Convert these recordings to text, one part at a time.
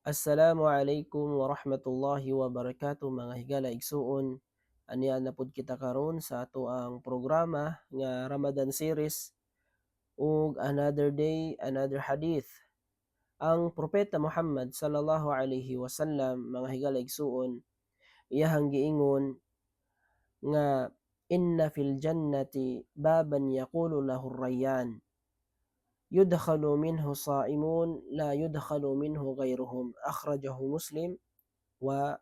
Assalamualaikum warahmatullahi wabarakatuh mga higala igsuon. Aniya na pud kita karon sa ato ang programa nga Ramadan series ug another day, another hadith. Ang propeta Muhammad sallallahu alaihi wasallam mga higala igsuon, iyahang giingon nga inna fil jannati baban yaqulu lahu rayyan yudkhalu minhu sa'imun la yudkhalu minhu ghayruhum akhrajahu Muslim wa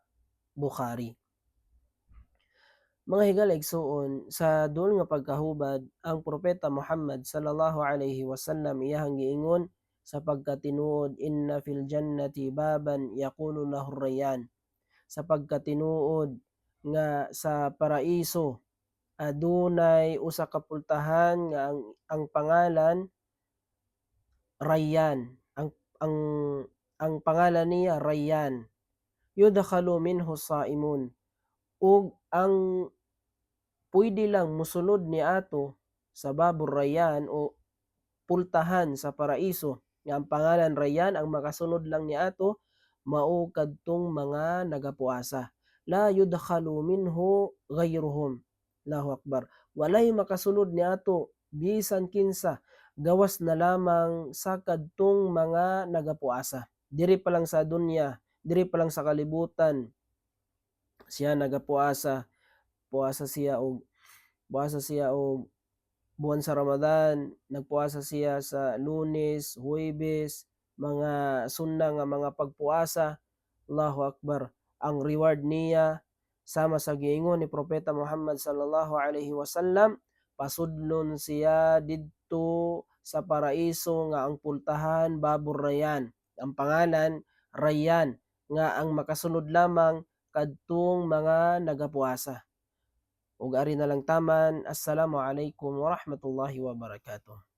Bukhari. Mga higala igsuon, sa duol nga pagkahubad, ang propeta Muhammad sallallahu alaihi wasallam iyahang giingon sa pagkatinuod, inna fil jannati baban yaqulu lahu rayyan. Sa pagkatinuod nga sa paraiso adunay usa ka pultahan nga ang pangalan Rayyan. Ang pangalan niya Rayyan. Yudkhalu minhu saimun. Ug ang pwede lang mosulod niadto sa babor Rayyan o pultahan sa paraiso nga ang pangalan Rayyan, ang makasunod lang niadto mao kadtong mga nagapuasa. La yudkhalu minhu ghayruhum. Allahu akbar. Walay makasulod niadto bisan kinsa gawas na lamang sa kadtong mga nagapuasa. Diri pa lang sa dunya, diri pa lang sa kalibutan siya nagapuasa, puasa siya og buwan sa Ramadan, nagpuasa siya sa Lunes, Huwebes, mga sunna nga mga pagpuasa. Allahu Akbar. Ang reward niya sama sa giingon ni Propeta Muhammad sallallahu alaihi wasallam, pasudlon siya didto sa paraiso nga ang pultahan babor Rayyan. Ang pangalan Rayyan nga ang makasunod lamang kadtong mga nagapuasa. Ug ari na lang taman. Assalamu alaikum warahmatullahi wabarakatuh.